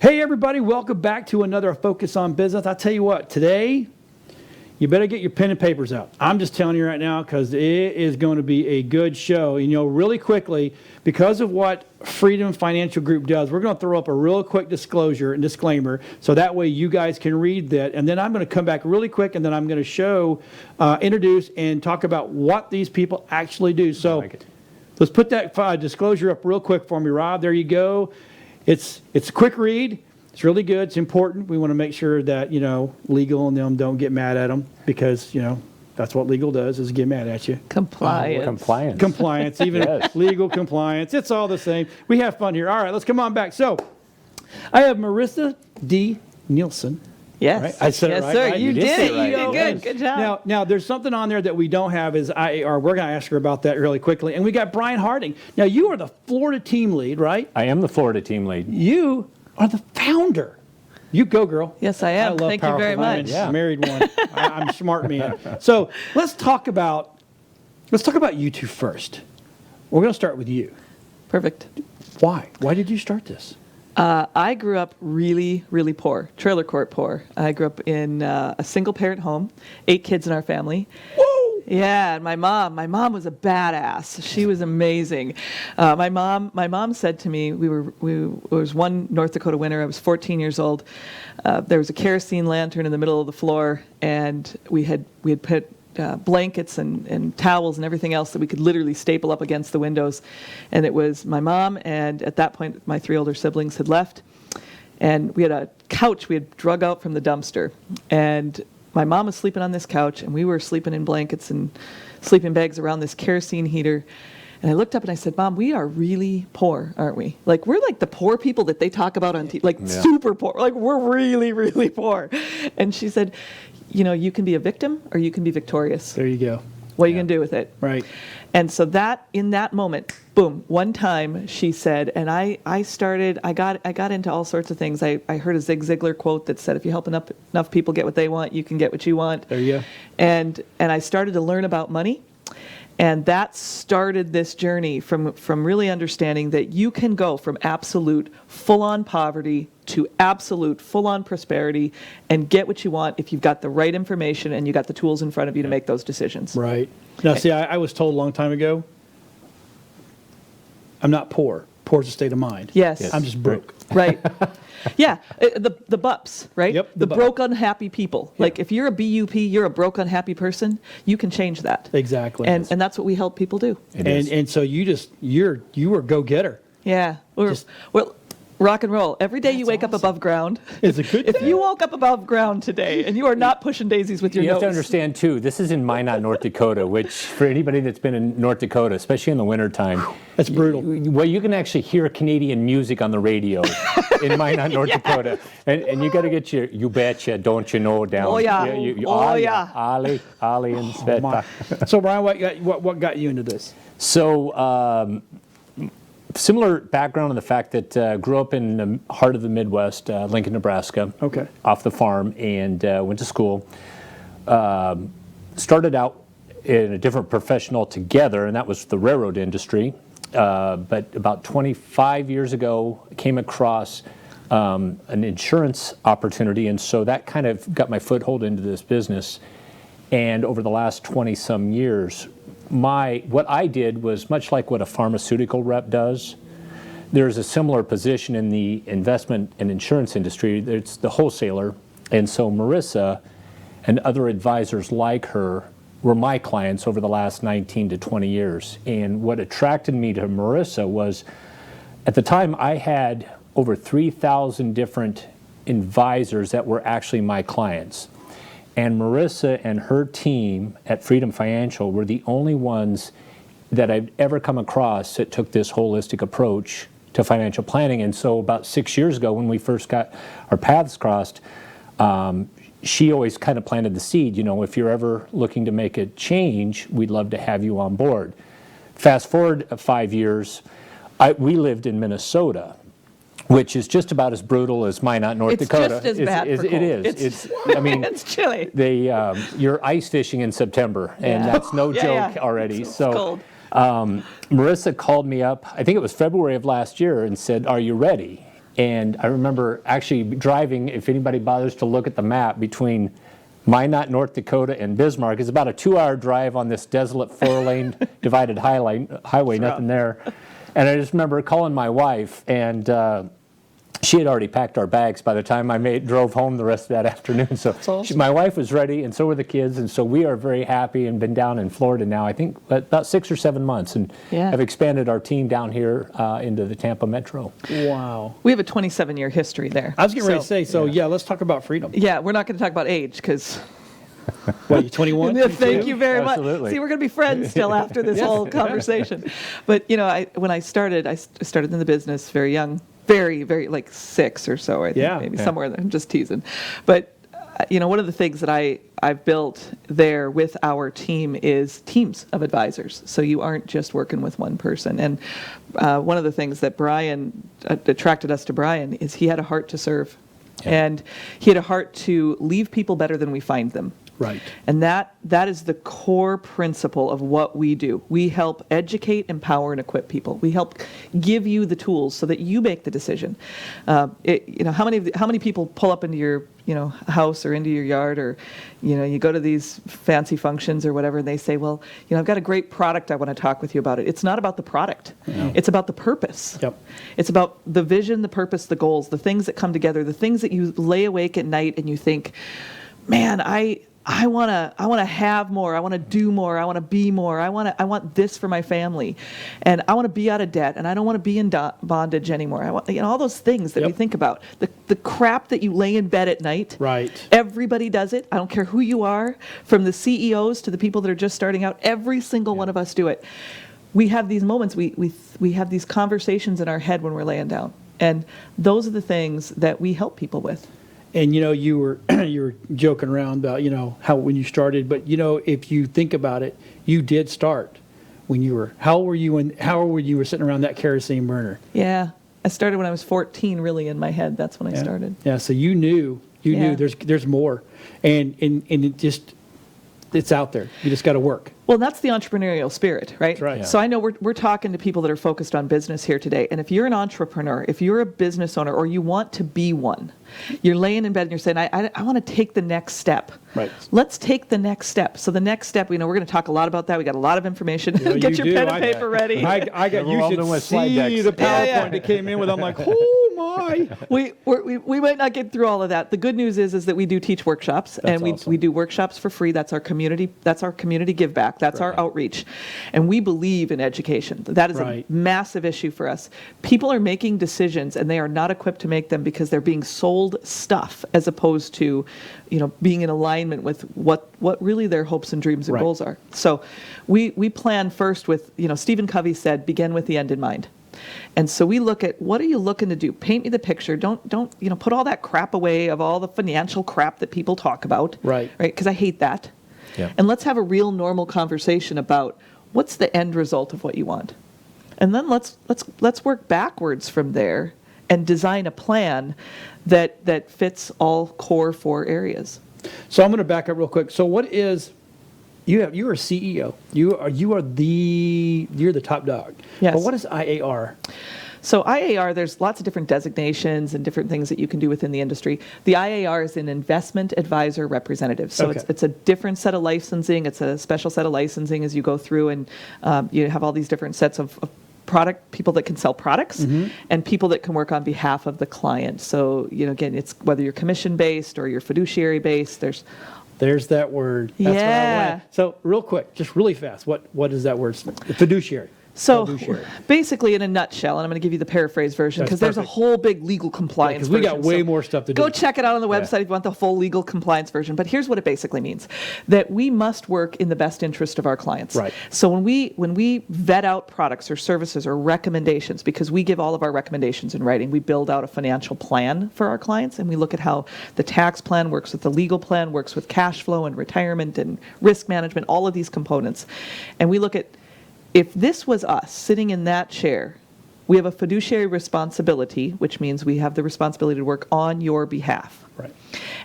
Hey everybody, welcome back to another Focus on Business. I tell you what, today you better get your pen and papers out. I'm just telling you right now because it is going to be a good show. And, really quickly, because of what Freedom Financial Group does, we're going to throw up a real quick disclosure and disclaimer so that way you guys can read that. And then I'm going to come back really quick and then I'm going to show, introduce and talk about what these people actually do. So let's put that disclosure up real quick for me, Rob. There you go. It's a quick read. It's really good. It's important. We want to make sure that, legal and them don't get mad at them because, that's what legal does is get mad at you. Compliance, even yes. Legal compliance. It's all the same. We have fun here. All right, let's come on back. So I have Marissa D. Nielsen. Yes. Right? I said yes, it right. Sir. Right? You did. Right. You did good. Good job. Now, there's something on there that we don't have we're going to ask her about that really quickly. And we got Brian Harding. Now, you are the Florida team lead, right? I am the Florida team lead. You are the founder. You go, girl. Yes, I am. Thank you very much. Yeah. Married one. I'm a smart man. So let's talk about you two first. We're going to start with you. Perfect. Why? Why did you start this? I grew up really, really poor, trailer court poor. I grew up in a single-parent home, 8 kids in our family. Whoa! Yeah, and my mom was a badass. She was amazing. My mom said to me, it was one North Dakota winter. I was 14 years old. There was a kerosene lantern in the middle of the floor, and we had put blankets and towels and everything else that we could literally staple up against the windows. And it was my mom, and at that point, my 3 older siblings had left. And we had a couch we had drug out from the dumpster. And my mom was sleeping on this couch, and we were sleeping in blankets and sleeping bags around this kerosene heater. And I looked up and I said, Mom, we are really poor, aren't we? Like, we're like the poor people that they talk about on TV, super poor. Like, we're really, really poor. And she said, you can be a victim or you can be victorious. There you go. What are you going to do with it? Right. And so in that moment, boom, one time she said, and I got into all sorts of things. I heard a Zig Ziglar quote that said, if you help enough people get what they want, you can get what you want. There you go. And I started to learn about money. And that started this journey from really understanding that you can go from absolute full-on poverty to absolute full-on prosperity and get what you want if you've got the right information and you got the tools in front of you to make those decisions. Right. Now, see, I was told a long time ago, I'm not poor. Poor is a state of mind. Yes. I'm just broke. Right. Yeah, the BUPs, right? Yep, the broke, unhappy people. Yeah. Like, if you're a BUP, you're a broke, unhappy person, you can change that. Exactly. And that's what we help people do. And so you were a go-getter. Yeah. Well, rock and roll. Every day you wake up above ground. It's a good thing. If you woke up above ground today and you are not pushing daisies with your You nose. have to understand, too, this is in Minot, North Dakota, which for anybody that's been in North Dakota, especially in the wintertime. That's brutal. Well, you can actually hear Canadian music on the radio in Minot, North Dakota. And you got to get your You Betcha, Don't You Know down. Oh, yeah. Ali and Sveta. So, Brian, what got you into this? So, similar background in the fact that grew up in the heart of the Midwest, Lincoln, Nebraska. Okay. Off the farm and went to school. Started out in a different profession altogether, and that was the railroad industry. But about 25 years ago, came across an insurance opportunity, and so that kind of got my foothold into this business. And over the last 20-some years, what I did was much like what a pharmaceutical rep does. There's a similar position in the investment and insurance industry. It's the wholesaler. And so Marissa and other advisors like her were my clients over the last 19 to 20 years. And what attracted me to Marissa was, at the time, I had over 3,000 different advisors that were actually my clients. And Marissa and her team at Freedom Financial were the only ones that I've ever come across that took this holistic approach to financial planning. And so about 6 years ago, when we first got our paths crossed, she always kind of planted the seed, if you're ever looking to make a change, we'd love to have you on board. Fast forward 5 years, we lived in Minnesota, which is just about as brutal as Minot, North Dakota. It's just as bad for cold. It is. It's chilly. You're ice fishing in September, and that's no joke already. It's cold. Marissa called me up, I think it was February of last year, and said, "Are you ready?" And I remember actually driving, if anybody bothers to look at the map, between Minot, North Dakota, and Bismarck. It's about a 2-hour drive on this desolate 4-lane divided highway, nothing there. And I just remember calling my wife, and she had already packed our bags by the time I drove home the rest of that afternoon. So awesome. my wife was ready, and so were the kids, and so we are very happy and been down in Florida now, I think, about 6 or 7 months, and Yeah. have expanded our team down here into the Tampa metro. Wow. We have a 27-year history there. I was getting ready to say, yeah, let's talk about freedom. Yeah, we're not going to talk about age because. What, you 21? Thank you very Absolutely. much. See, we're going to be friends still after this whole conversation. But when I started in the business very young, very, very like 6 or so, I think, Yeah. maybe Yeah. somewhere there. I'm just teasing. But one of the things that I've built there with our team is teams of advisors. So you aren't just working with one person. And one of the things that attracted us to Brian is he had a heart to serve. Yeah. And he had a heart to leave people better than we find them. Right. And that is the core principle of what we do. We help educate, empower, and equip people. We help give you the tools so that you make the decision. How many people pull up into your house or into your yard, or you go to these fancy functions or whatever, and they say, well, I've got a great product, I want to talk with you about it. It's not about the product. No. It's about the purpose. Yep. It's about the vision, the purpose, the goals, the things that come together, the things that you lay awake at night and you think, man, I want to have more. I want to do more. I want to be more. I want this for my family, and I want to be out of debt, and I don't want to be in bondage anymore. I want all those things that we Yep. think about. The crap that you lay in bed at night. Right. Everybody does it. I don't care who you are, from the CEOs to the people that are just starting out. Every single one of us do it. We have these moments. We have these conversations in our head when we're laying down, and those are the things that we help people with. And you were you were joking around about how when you started, but if you think about it, you did start when you were. How old were you when you were sitting around that kerosene burner? Yeah, I started when I was 14. Really, in my head, that's when I started. Yeah, so you knew Yeah. there's more, and it's out there. You just got to work. Well, that's the entrepreneurial spirit, right? That's right. Yeah. So I know we're talking to people that are focused on business here today. And if you're an entrepreneur, if you're a business owner, or you want to be one, you're laying in bed and you're saying, I want to take the next step. Right. Let's take the next step. So the next step, we're going to talk a lot about that. We got a lot of information. Yeah, Get you your do. pen and paper ready. I got you Overwhelmed should with slide decks. see the PowerPoint Yeah, yeah. that came in with. I'm like, oh my. We might not get through all of that. The good news is that we do teach workshops, and we awesome. we do workshops for free. That's our community give back. That's our outreach. And we believe in education. That is Right. a massive issue for us. People are making decisions and they are not equipped to make them because they're being sold stuff as opposed to, being in alignment with what really their hopes and dreams and Right. goals are. So we plan first with, Stephen Covey said, begin with the end in mind. And so we look at, what are you looking to do? Paint me the picture. Don't put all that crap away of all the financial crap that people talk about. Right. Right? Because I hate that. Yeah. And let's have a real normal conversation about what's the end result of what you want. And then let's work backwards from there and design a plan that fits all core 4 areas. So I'm going to back up real quick. So what is you're a CEO. You're the top dog. Yes. But what is IAR? So IAR, there's lots of different designations and different things that you can do within the industry. The IAR is an investment advisor representative. So Okay. it's a different set of licensing. It's a special set of licensing as you go through, and you have all these different sets of product people that can sell products and people that can work on behalf of the client. So, again, it's whether you're commission based or you're fiduciary based. There's that word. That's what I Yeah. wanted. So real quick, just really fast, what is that word? Fiduciary. So Fiduciary. basically, in a nutshell, and I'm going to give you the paraphrase version That's because there's a perfect. whole big legal compliance Because we got version. way So more stuff to do. Go check it out on the website if you want the full legal compliance version. But here's what it basically means: that we must work in the best interest of our clients. Right. So when we vet out products or services or recommendations, because we give all of our recommendations in writing, we build out a financial plan for our clients, and we look at how the tax plan works with the legal plan, works with cash flow and retirement and risk management, all of these components, and we look at, if this was us sitting in that chair, we have a fiduciary responsibility, which means we have the responsibility to work on your behalf. Right.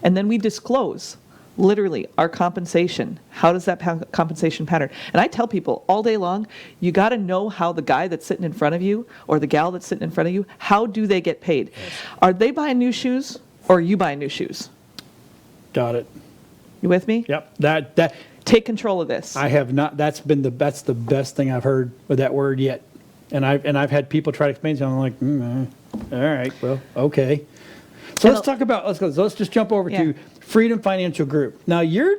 And then we disclose literally our compensation. How does that compensation pattern? And I tell people all day long, you got to know how the guy that's sitting in front of you or the gal that's sitting in front of you, how do they get paid? Yes. Are they buying new shoes or are you buying new shoes? Got it. You with me? Yep. That take control of this. I have not. That's the best thing I've heard with that word yet. And I've had people try to explain to me. I'm like, all right, well, okay. So let's talk about, let's just jump over to Freedom Financial Group. Now you're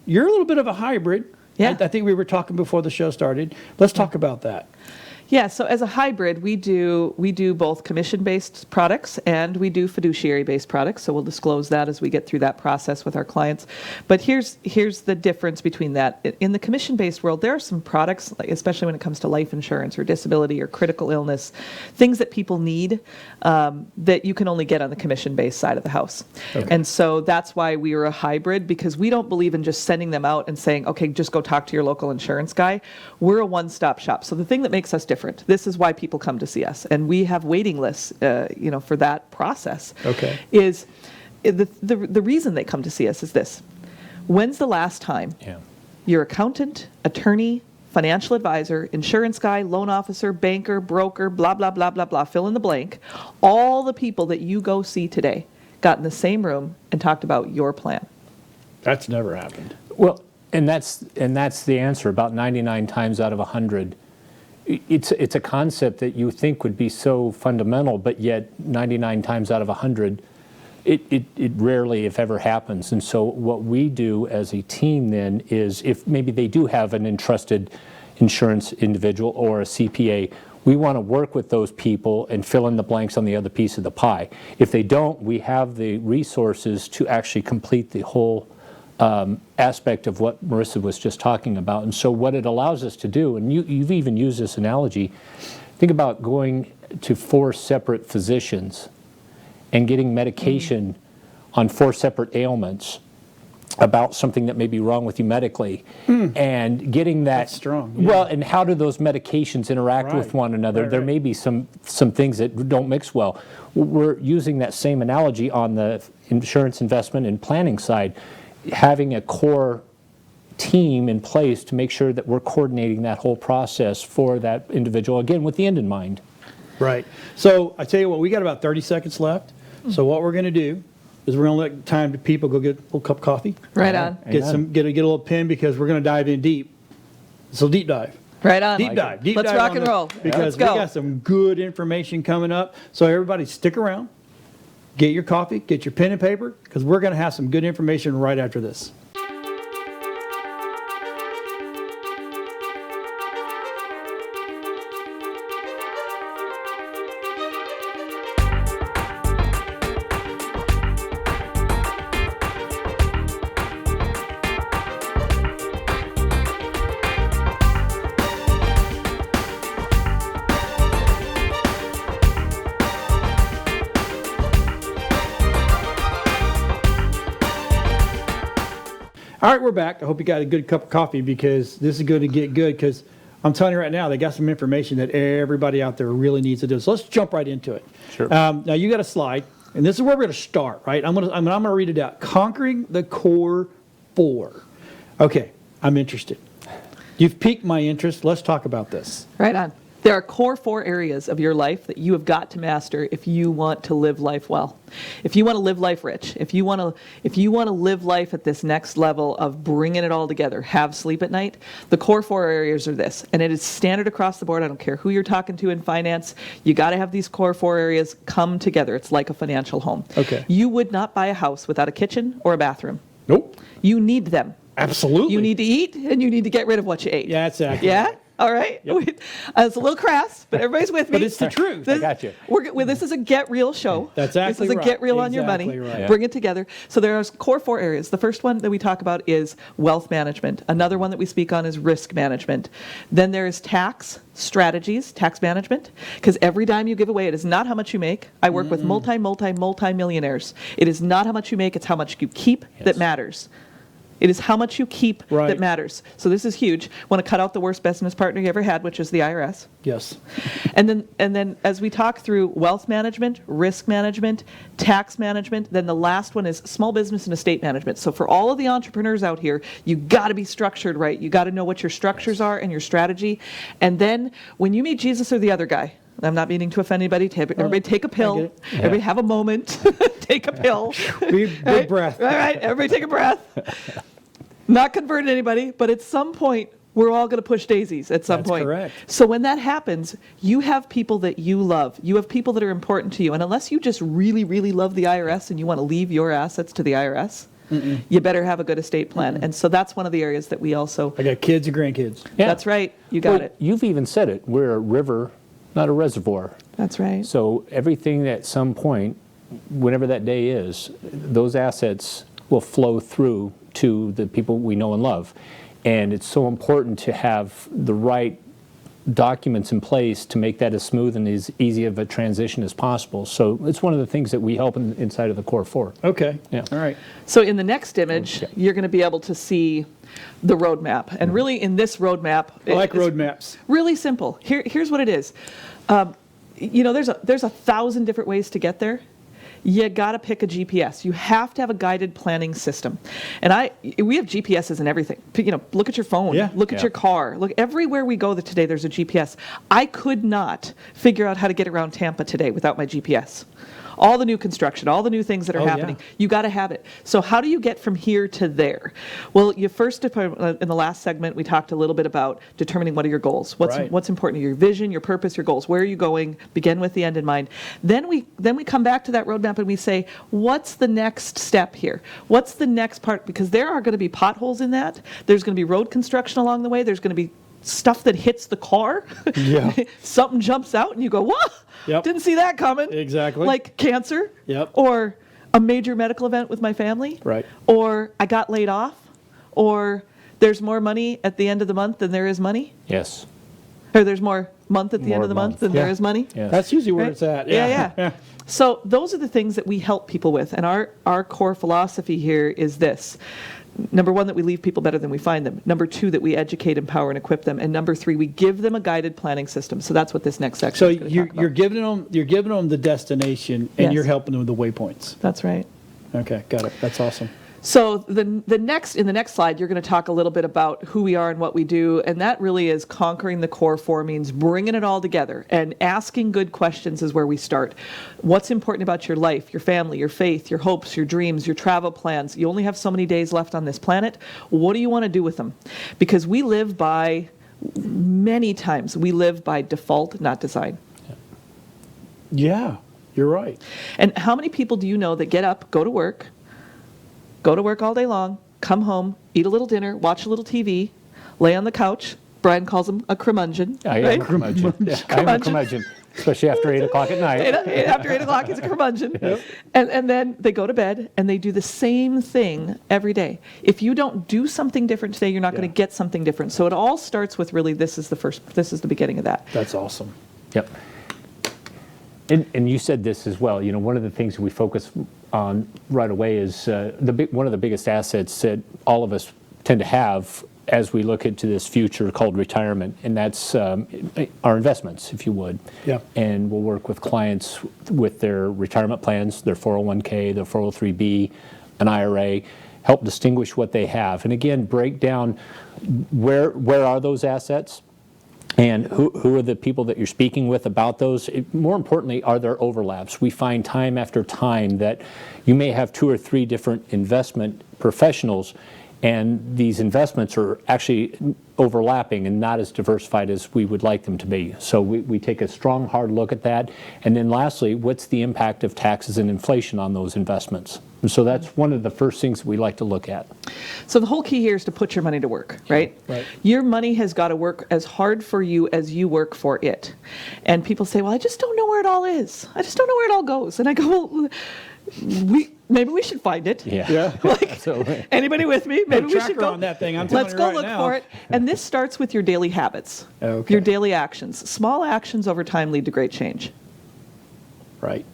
a little bit of a hybrid. Yeah. I think we were talking before the show started. Let's talk about that. Yeah, so as a hybrid, we do both commission-based products and we do fiduciary-based products. So we'll disclose that as we get through that process with our clients. But here's the difference between that. In the commission-based world, there are some products, especially when it comes to life insurance or disability or critical illness, things that people need that you can only get on the commission-based side of the house. Okay. And so that's why we are a hybrid, because we don't believe in just sending them out and saying, okay, just go talk to your local insurance guy. We're a one-stop shop. So the thing that makes us different. This is why people come to see us, and we have waiting lists, for that process. Okay. Is the reason they come to see us is this: when's the last time your accountant, attorney, financial advisor, insurance guy, loan officer, banker, broker, blah blah blah blah blah, fill in the blank, all the people that you go see today got in the same room and talked about your plan? That's never happened. Well, and that's the answer. About 99 times out of 100. It's a concept that you think would be so fundamental, but yet 99 times out of 100, it rarely, if ever, happens. And so what we do as a team then is, if maybe they do have an entrusted insurance individual or a CPA, we want to work with those people and fill in the blanks on the other piece of the pie. If they don't, we have the resources to actually complete the whole aspect of what Marissa was just talking about. And so what it allows us to do, and you've even used this analogy, think about going to 4 separate physicians and getting medication on 4 separate ailments about something that may be wrong with you medically, and getting that. That's strong. Yeah. Well, and how do those medications interact with one another? There may be some things that don't mix well. We're using that same analogy on the insurance investment and planning side, having a core team in place to make sure that we're coordinating that whole process for that individual, again, with the end in mind. Right. So I tell you what, we got about 30 seconds left. So what we're going to do is we're going to let time to people go get a little cup of coffee. Right on. Get a little pen, because we're going to dive in deep. So deep dive. Right on. Deep dive. Let's rock and roll. Because we got some good information coming up. So everybody stick around. Get your coffee, get your pen and paper, because we're going to have some good information right after this. All right, we're back. I hope you got a good cup of coffee, because this is going to get good, because I'm telling you right now, they got some information that everybody out there really needs to do. So let's jump right into it. Sure. Now you got a slide, and this is where we're going to start, right? I'm going to read it out. Conquering the core 4. Okay, I'm interested. You've piqued my interest. Let's talk about this. Right on. There are core 4 areas of your life that you have got to master if you want to live life well. If you want to live life rich, if you want to live life at this next level of bringing it all together, have sleep at night, the core 4 areas are this. And it is standard across the board. I don't care who you're talking to in finance. You got to have these core 4 areas come together. It's like a financial home. Okay. You would not buy a house without a kitchen or a bathroom. Nope. You need them. Absolutely. You need to eat, and you need to get rid of what you ate. Yeah, that's accurate. Yeah? All right. Yep. It's a little crass, but everybody's with me. But it's the truth. I got you. This is a get real show. That's exactly This is a right. get real on your Exactly money. right. Yeah. Bring it together. So there are core 4 areas. The first one that we talk about is wealth management. Another one that we speak on is risk management. Then there is tax strategies, tax management, because every dime you give away, it is not how much you make. I work with multi-millionaires. It is not how much you make, it's how much you keep that matters. It is how much you keep Right. that matters. So this is huge. Want to cut out the worst business partner you ever had, which is the IRS. Yes. And then as we talk through wealth management, risk management, tax management, then the last one is small business and estate management. So for all of the entrepreneurs out here, you got to be structured right. You got to know what your structures are and your strategy. And then when you meet Jesus or the other guy, I'm not meaning to offend anybody. Everybody take a get pill. it. Everybody have a moment. Take a pill. Big breath. All right, everybody take a breath. Not convert anybody, but at some point, we're all going to push daisies at some That's point. correct. So when that happens, you have people that you love. You have people that are important to you. And unless you just really, really love the IRS and you want to leave your assets to the IRS, you better have a good estate plan. And so that's one of the areas that we also, I got kids and grandkids. Yeah. that's right, you got Well, it. You've even said it. We're a river, not a reservoir. That's right. So everything at some point, whenever that day is, those assets will flow through to the people we know and love. And it's so important to have the right documents in place to make that as smooth and as easy of a transition as possible. So it's one of the things that we help inside of the Core 4. Okay. Yeah. All right. So in the next image, Yeah. you're going to be able to see the roadmap. And really in this roadmap, I like it's roadmaps. really simple. Here's what it is. There's 1,000 different ways to get there. You got to pick a GPS. You have to have a guided planning system. And we have GPSs and everything. Look at your phone. Yeah. Look at Yeah. your car. Look everywhere we go today, there's a GPS. I could not figure out how to get around Tampa today without my GPS. All the new construction, all the new things that are Oh, yeah. happening, you got to have it. So how do you get from here to there? Well, you first, in the last segment, we talked a little bit about determining what are your goals. Right. What's important to you, your vision, your purpose, your goals. Where are you going? Begin with the end in mind. Then we come back to that roadmap and we say, what's the next step here? What's the next part? Because there are going to be potholes in that. There's going to be road construction along the way. There's going to be stuff that hits the car. Yeah. Something jumps out and you go, what? Yep. Didn't see that coming. Exactly. Like cancer. Yep. Or a major medical event with my family. Right. Or I got laid off. Or there's more money at the end of the month than there is money. Yes. Or there's more month at the end More of the month month. than there Yeah. is money. Yes. That's usually where Right? it's at. Yeah. So those are the things that we help people with. And our core philosophy here is this. Number one, that we leave people better than we find them. Number two, that we educate, empower, and equip them. And number three, we give them a guided planning system. So that's what this next section So is going to talk about. you're giving them the destination and Yes. you're helping them with the waypoints. That's right. Okay, got it. That's awesome. So in the next slide, you're going to talk a little bit about who we are and what we do, and that really is conquering the core 4 means bringing it all together, and asking good questions is where we start. What's important about your life, your family, your faith, your hopes, your dreams, your travel plans? You only have so many days left on this planet. What do you want to do with them? Because many times we live by default, not design. Yeah, you're right. And how many people do you know that get up, go to work all day long, come home, eat a little dinner, watch a little TV, lay on the couch. Brian calls him a curmudgeon. I am right? a curmudgeon. Yeah, I am a curmudgeon, especially after 8 o'clock at night. After 8 o'clock, he's a curmudgeon. And then they go to bed and they do the same thing every day. If you don't do something different today, you're not going Yeah. to get something different. So it all starts with really this is the beginning of that. That's awesome. Yep. And you said this as well. One of the things we focus on right away is one of the biggest assets that all of us tend to have as we look into this future called retirement, and that's our investments, if you would. Yeah. And we'll work with clients with their retirement plans, their 401k, their 403b, an IRA, help distinguish what they have, and again break down where are those assets. And who are the people that you're speaking with about those? More importantly, are there overlaps? We find time after time that you may have 2 or 3 different investment professionals, and these investments are actually overlapping and not as diversified as we would like them to be. So we take a strong, hard look at that. And then lastly, what's the impact of taxes and inflation on those investments? And so that's one of the first things that we like to look at. So the whole key here is to put your money to work, right? Right. Your money has got to work as hard for you as you work for it. And people say, well, I just don't know where it all is. I just don't know where it all goes. And I go, well, maybe we should find it. Yeah. So, Anybody with me? Maybe we should tracker go on that thing, I'm telling Let's you go right look now. for it. And this starts with your daily habits, Okay. your daily actions. Small actions over time lead to great change. Right.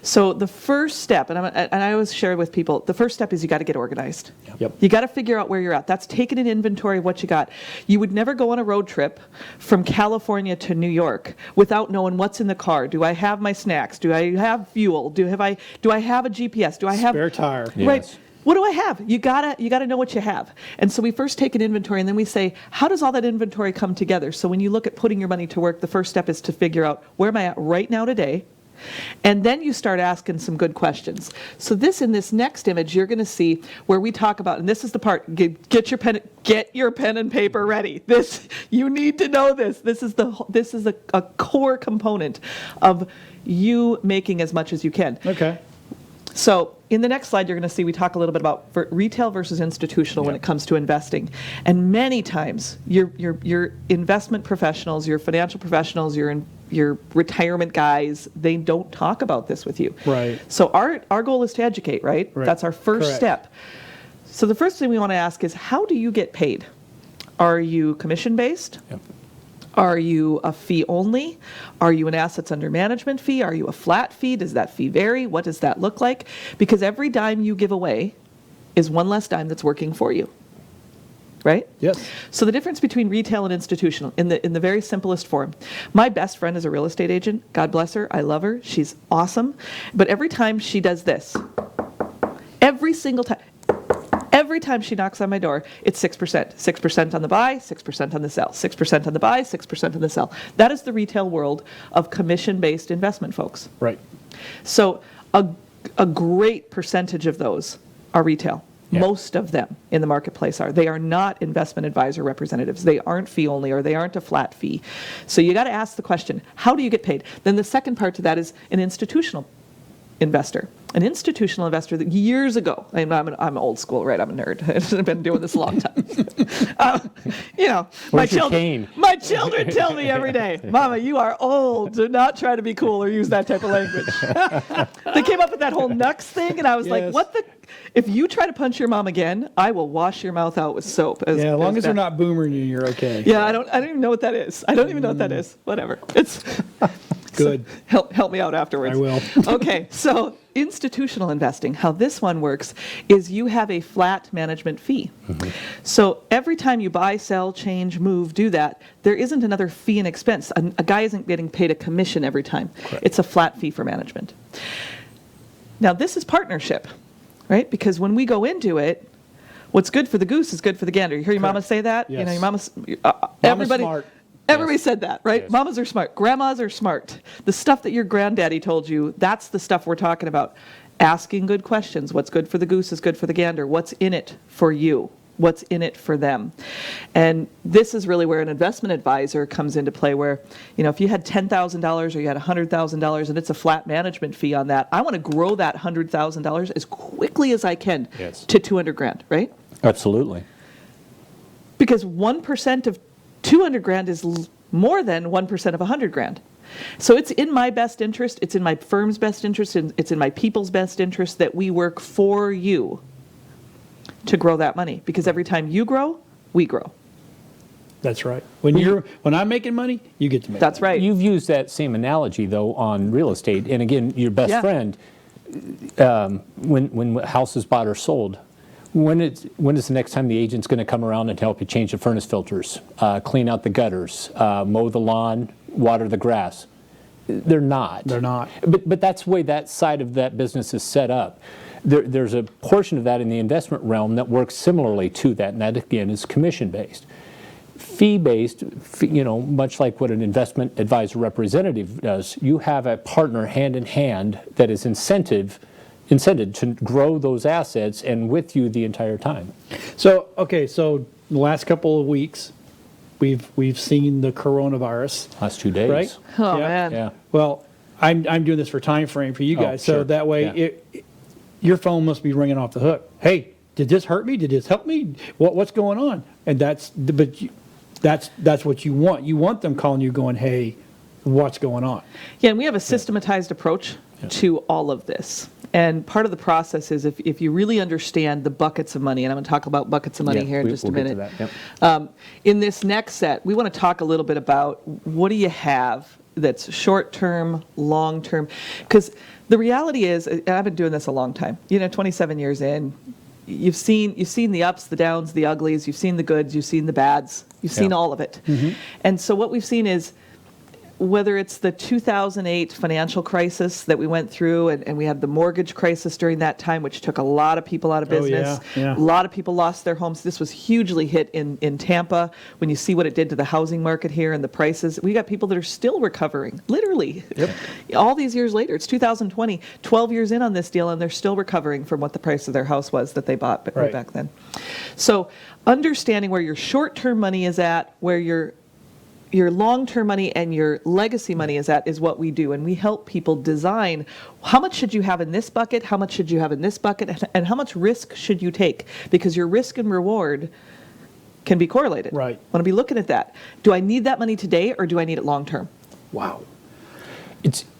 So the first step, and I always share with people, the first step is you got to get organized. Yep. You got to figure out where you're at. That's taking an inventory of what you got. You would never go on a road trip from California to New York without knowing what's in the car. Do I have my snacks? Do I have fuel? Do I have a GPS? Do I have Spare tire. Right. Yes. What do I have? You gotta know what you have. And so we first take an inventory and then we say, how does all that inventory come together? So when you look at putting your money to work, the first step is to figure out where am I at right now today? And then you start asking some good questions. So in this next image, you're going to see where we talk about, and this is the part, get your pen and paper ready. You need to know this. This is a core component of you making as much as you can. Okay. So in the next slide, you're going to see we talk a little bit about retail versus institutional when it comes to investing. And many times, your investment professionals, your financial professionals, your retirement guys, they don't talk about this with you. Right. So our goal is to educate, right? Right. That's our first Correct. step. So the first thing we want to ask is, how do you get paid? Are you commission-based? Yep. Are you a fee only? Are you an assets under management fee? Are you a flat fee? Does that fee vary? What does that look like? Because every dime you give away is one less dime that's working for you. Right? Yes. So the difference between retail and institutional, in the very simplest form, my best friend is a real estate agent. God bless her. I love her. She's awesome. But every time she does this, every time she knocks on my door, it's 6%. 6% on the buy, 6% on the sell. 6% on the buy, 6% on the sell. That is the retail world of commission-based investment, folks. Right. So a great percentage of those are retail. Yeah. Most of them in the marketplace are. They are not investment advisor representatives. They aren't fee only, or they aren't a flat fee. So you got to ask the question, how do you get paid? Then the second part to that is an institutional investor. An institutional investor that years ago, I'm old school, right? I'm a nerd. I've been doing this a long time. Where's your cane? My children tell me every day, Mama, you are old. Do not try to be cool or use that type of language. They came up with that whole Nux thing, and I was like, Yes. what the? If you try to punch your mom again, I will wash your mouth out with soap. Yeah, as long as they're not boomering you, you're okay. Yeah, I don't even know what that is. I don't even know what that is. Whatever. It's Good. So help me out afterwards. I will. Okay, so institutional investing, how this one works is you have a flat management fee. Mm-hmm. So every time you buy, sell, change, move, do that, there isn't another fee and expense. A guy isn't getting paid a commission every time. Correct. It's a flat fee for management. Now this is partnership, right? Because when we go into it, what's good for the goose is good for the gander. You hear your mama Correct. say that? Yes. You know, your mama's, Mama's everybody. smart. Everybody Yes. said that, right? Yes. Mamas are smart. Grandmas are smart. The stuff that your granddaddy told you, that's the stuff we're talking about. Asking good questions. What's good for the goose is good for the gander. What's in it for you? What's in it for them? And this is really where an investment advisor comes into play, where, if you had $10,000 or you had $100,000 and it's a flat management fee on that, I want to grow that $100,000 as quickly as I can Yes. to 200 grand, right? Absolutely. Because 1% of 200 grand is more than 1% of 100 grand. So it's in my best interest, it's in my firm's best interest, and it's in my people's best interest that we work for you to grow that money. Because every time you grow, we grow. That's right. When I'm making money, you get to make That's money. right. You've used that same analogy, though, on real estate. And again, your best Yeah. friend, when a house is bought or sold, when is the next time the agent's going to come around and help you change the furnace filters, clean out the gutters, mow the lawn, water the grass? They're not. They're not. But that's the way that side of that business is set up. There's a portion of that in the investment realm that works similarly to that, and that, again, is commission-based. Fee-based, much like what an investment advisor representative does, you have a partner hand in hand that is incented to grow those assets and with you the entire time. So the last couple of weeks, we've seen the coronavirus, Last 2 days. right? Oh, Yeah. man. Yeah. Well, I'm doing this for time frame for you Oh, guys, so sure. that way Yeah. your phone must be ringing off the hook. Hey, did this hurt me? Did this help me? What's going on? And that's what you want. You want them calling you, going, "Hey, what's going on?" Yeah, and we have a systematized approach to all of this. And part of the process is if you really understand the buckets of money, and I'm going to talk about buckets of money Yeah, here in just a we'll get minute. to that, yep. In this next set, we want to talk a little bit about what do you have that's short-term, long-term. Because the reality is, and I've been doing this a long time, 27 years in, you've seen the ups, the downs, the uglies, you've seen the goods, you've seen the bads, you've seen all of it. And so what we've seen is, whether it's the 2008 financial crisis that we went through, and we had the mortgage crisis during that time, which took a lot of people out of business. yeah. A lot of people lost their homes. This was hugely hit in Tampa. When you see what it did to the housing market here and the prices, we got people that are still recovering, literally. All these years later, it's 2020, 12 years in on this deal, and they're still recovering from what the price of their house was that they bought way Right. back then. So understanding where your short-term money is at, where your long-term money and your legacy money is at, is what we do. And we help people design, how much should you have in this bucket, how much should you have in this bucket, and how much risk should you take? Because your risk and reward can be correlated. Right. I want to be looking at that. Do I need that money today, or do I need it long-term? Wow.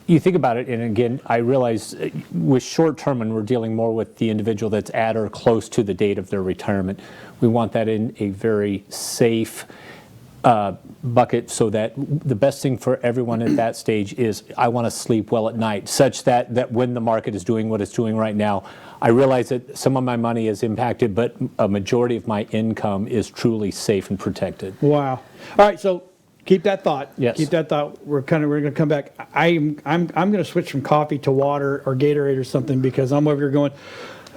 You think about it, and again, I realize with short term, when we're dealing more with the individual that's at or close to the date of their retirement, we want that in a very safe bucket, so that the best thing for everyone at that stage is, I want to sleep well at night, such that when the market is doing what it's doing right now, I realize that some of my money is impacted, but a majority of my income is truly safe and protected. Wow. All right, so keep that thought. Yes. Keep that thought. We're going to come back. I'm going to switch from coffee to water or Gatorade or something, because I'm over here going,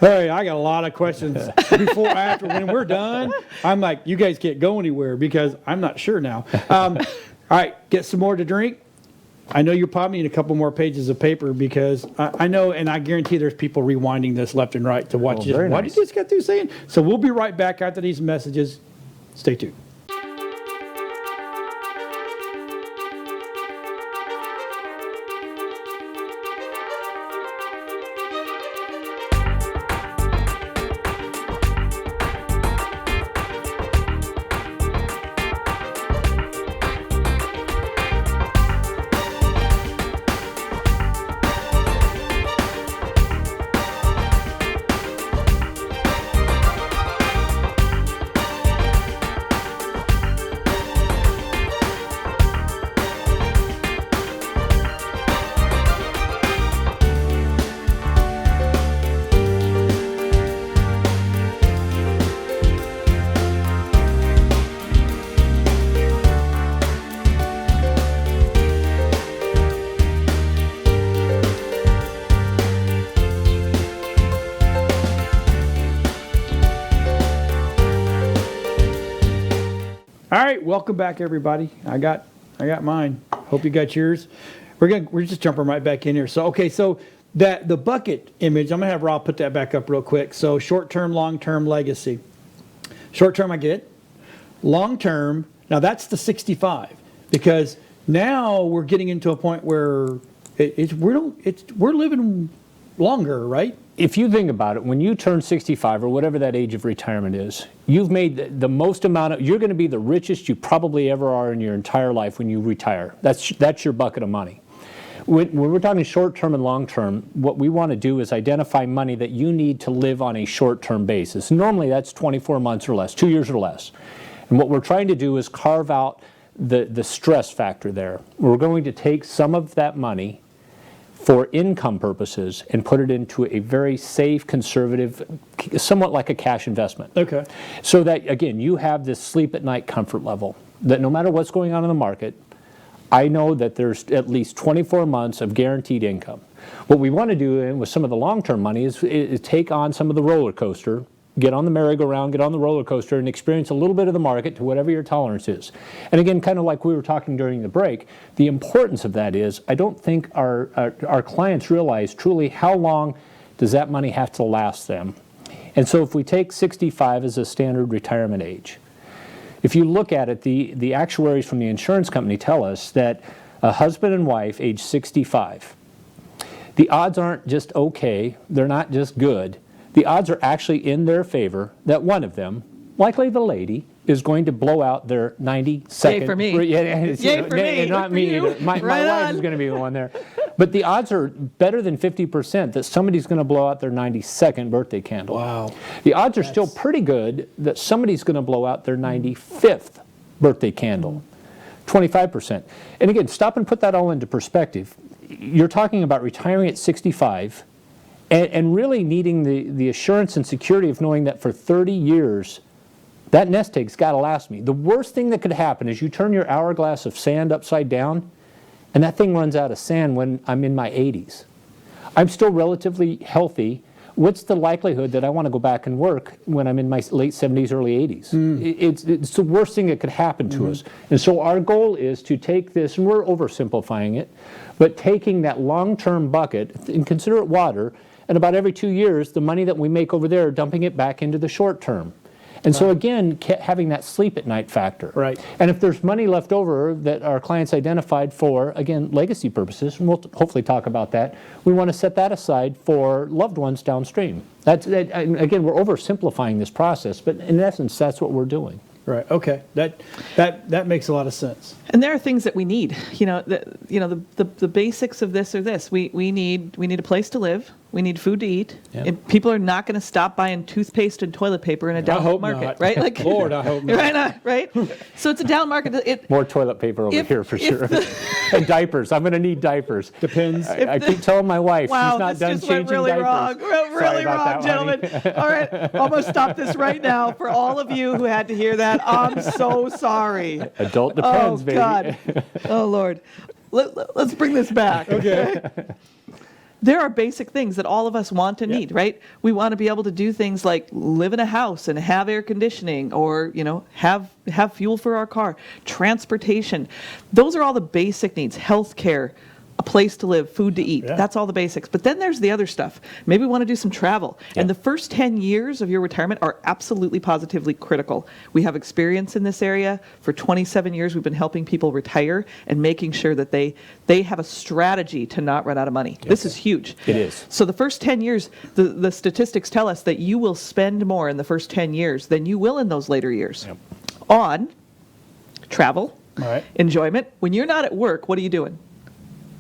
hey, I got a lot of questions before, after, when we're done. I'm like, you guys can't go anywhere, because I'm not sure now. All right, get some more to drink. I know you probably need a couple more pages of paper, because I know, and I guarantee there's people rewinding this left and right to watch this. Very What nice. did you just get through saying? So we'll be right back after these messages. Stay tuned. All right, welcome back, everybody. I got mine. Hope you got yours. We're just jumping right back in here. So the bucket image, I'm gonna have Rob put that back up real quick. So short-term, long-term, legacy. Short-term, I get it. Long-term, now that's the 65, because now we're getting into a point where we're living longer, right? If you think about it, when you turn 65 or whatever that age of retirement is, you've made the most amount of, you're going to be the richest you probably ever are in your entire life when you retire. That's your bucket of money. When we're talking short-term and long-term, what we want to do is identify money that you need to live on a short-term basis. Normally that's 24 months or less, 2 years or less. And what we're trying to do is carve out the stress factor there. We're going to take some of that money for income purposes and put it into a very safe, conservative, somewhat like a cash investment. Okay. So that, again, you have this sleep at night comfort level, that no matter what's going on in the market, I know that there's at least 24 months of guaranteed income. What we want to do with some of the long-term money is take on some of the roller coaster, get on the merry-go-round, get on the roller coaster, and experience a little bit of the market to whatever your tolerance is. And again, kind of like we were talking during the break, the importance of that is, I don't think our clients realize truly how long does that money have to last them. And so if we take 65 as a standard retirement age, if you look at it, the actuaries from the insurance company tell us that a husband and wife age 65, the odds aren't just okay, they're not just good. The odds are actually in their favor that one of them, likely the lady, is going to blow out their 92nd. Yay for me. Yay for me. Not Good for me. you. Either. My Right wife on. is going to be the one there. But the odds are better than 50% that somebody's going to blow out their 92nd birthday candle. Wow. The odds are still pretty good that somebody's going to blow out their 95th birthday candle. 25%. And again, stop and put that all into perspective. You're talking about retiring at 65 and really needing the assurance and security of knowing that for 30 years, that nest egg's got to last me. The worst thing that could happen is you turn your hourglass of sand upside down, and that thing runs out of sand when I'm in my 80s. I'm still relatively healthy. What's the likelihood that I want to go back and work when I'm in my late 70s, early 80s? It's the worst thing that could happen to us. And so our goal is to take this, and we're oversimplifying it, but taking that long-term bucket, and consider it water, and about every 2 years, the money that we make over there, dumping it back into the short term. And so again, having that sleep at night factor. Right. And if there's money left over that our clients identified for, again, legacy purposes, and we'll hopefully talk about that, we want to set that aside for loved ones downstream. Again, we're oversimplifying this process, but in essence, that's what we're doing. Right. Okay. That makes a lot of sense. And there are things that we need. The basics of this are this. We need a place to live. We need food to eat. Yeah. And people are not going to stop buying toothpaste and toilet paper in a down hope market, not. right? Like, Lord, I hope not. Right, right? So it's a down market. More toilet paper over here for sure. And diapers. I'm going to need diapers. Depends. I keep telling my wife Wow, she's not this done just changing went really diapers. wrong. Sorry Really about wrong, that, honey. gentlemen. All right, I'm going to stop this right now for all of you who had to hear that. I'm so sorry. Adult depends, Oh, baby. God. Oh, Lord. Let's bring this back. Okay. There are basic things that all of us want and need, right? We want to be able to do things like live in a house and have air conditioning, or have fuel for our car, transportation. Those are all the basic needs. Health care, a place to live, food to eat. Yeah. That's all the basics. But then there's the other stuff. Maybe we want to do some travel. Yeah. And the first 10 years of your retirement are absolutely positively critical. We have experience in this area. For 27 years, we've been helping people retire and making sure that they have a strategy to not run out of money. This is huge. It is. So the first 10 years, the statistics tell us that you will spend more in the first 10 years than you will in those later years on travel, Right. enjoyment. When you're not at work, what are you doing?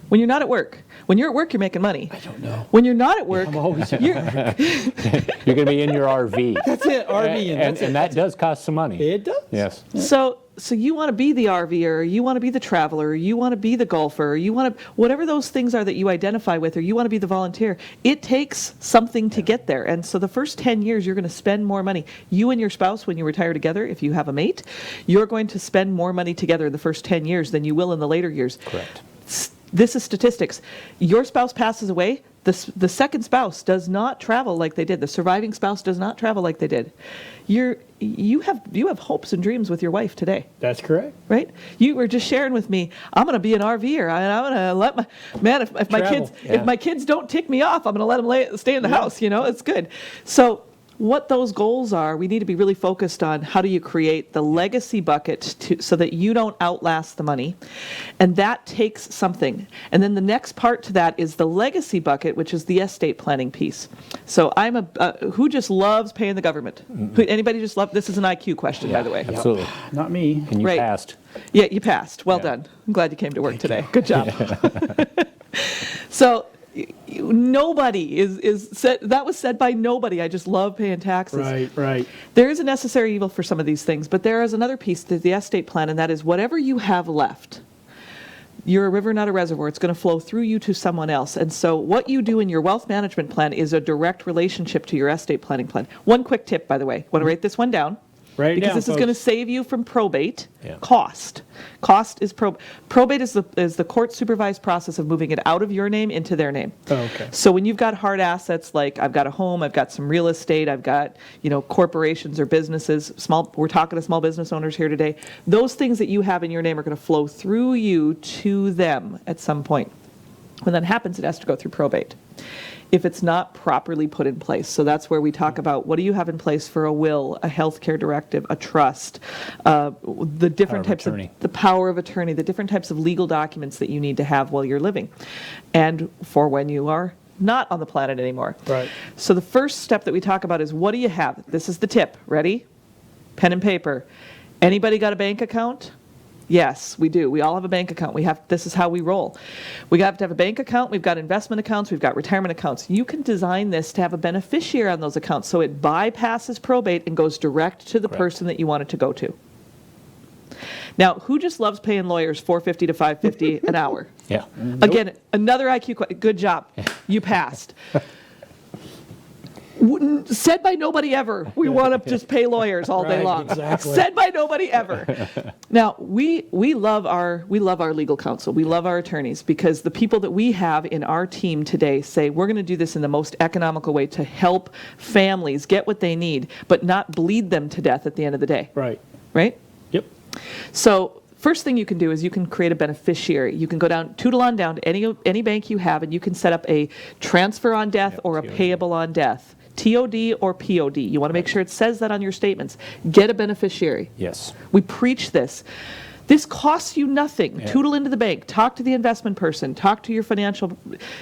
When you're not at work. When you're at work, you're making money. I don't know. When you're not at work, I'm always you're, You're going to be in your RV. That's it. RV And that does cost some money. It does. Yes. so you want to be the RVer, or you want to be the traveler, or you want to be the golfer, or you want to, whatever those things are that you identify with, or you want to be the volunteer. It takes something to get there. And so the first 10 years, you're going to spend more money. You and your spouse, when you retire together, if you have a mate, you're going to spend more money together in the first 10 years than you will in the later years. Correct. This is statistics. Your spouse passes away, the second spouse does not travel like they did. The surviving spouse does not travel like they did. You have hopes and dreams with your wife today, That's correct. right? You were just sharing with me, I'm going to be an RVer. I'm going to let my man if my Travel. kids Yeah. if my kids don't tick me off, I'm going to let them stay in the house. It's good. So what those goals are, we need to be really focused on how do you create the legacy bucket so that you don't outlast the money. And that takes something. And then the next part to that is the legacy bucket, which is the estate planning piece. So I'm who just loves paying the government? Anybody just love, this is an IQ question, by the way. Absolutely. Not me. And you Right. passed. Yeah, you passed. Well Yeah. done. I'm glad you came to work today. Good job. So nobody is said, that was said by nobody. I just love paying taxes. Right. There is a necessary evil for some of these things, but there is another piece to the estate plan, and that is whatever you have left. You're a river, not a reservoir. It's going to flow through you to someone else. And so what you do in your wealth management plan is a direct relationship to your estate planning plan. One quick tip, by the way. Want to write this one down? Write it because down, this is going to folks. save you from probate. Yeah. Cost is probate is the court supervised process of moving it out of your name into their name. Oh, okay. So when you've got hard assets like I've got a home, I've got some real estate, I've got corporations or businesses, we're talking to small business owners here today. Those things that you have in your name are going to flow through you to them at some point. When that happens, it has to go through probate if it's not properly put in place. So that's where we talk about what do you have in place for a will, a healthcare directive, a trust, the different Power of types of attorney. the power of attorney, the different types of legal documents that you need to have while you're living, and for when you are not on the planet anymore. Right. So the first step that we talk about is what do you have? This is the tip. Ready? Pen and paper. Anybody got a bank account? Yes, we do. We all have a bank account. This is how we roll. We have to have a bank account. We've got investment accounts. We've got retirement accounts. You can design this to have a beneficiary on those accounts so it bypasses probate and goes direct to the Correct. person that you want it to go to. Now, who just loves paying lawyers $450 to $550 an hour? Yeah. Again, another IQ question. Good job. You passed. Said by nobody ever. We want to just pay lawyers all day Right, long. exactly. Said by nobody ever. Now, we love our legal counsel. We love our attorneys because the people that we have in our team today say we're going to do this in the most economical way to help families get what they need, but not bleed them to death at the end of the day. Right. Right? Yep. So first thing you can do is you can create a beneficiary. You can go tootle on down to any bank you have, and you can set up a transfer on death or a TOD. payable on death. TOD or POD. You want to make sure it says that on your statements. Get a beneficiary. Yes. We preach this. This costs you nothing. Yeah. Tootle into the bank. Talk to the investment person. Talk to your financial,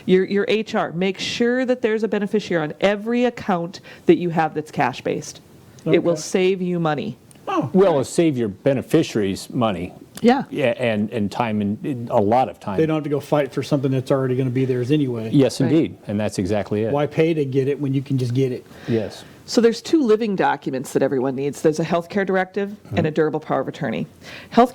your HR. Make sure that there's a beneficiary on every account that you have that's cash-based. It will Okay. save you money. Oh, Well, it'll save your beneficiaries money. Yeah. Yeah, and time, and a lot of time. they don't have to go fight for something that's already going to be theirs anyway. Yes, Right. indeed. And that's exactly it. Why pay to get it when you can just get it? Yes. So there's two living documents that everyone needs. There's a healthcare directive and a durable power of attorney. I'll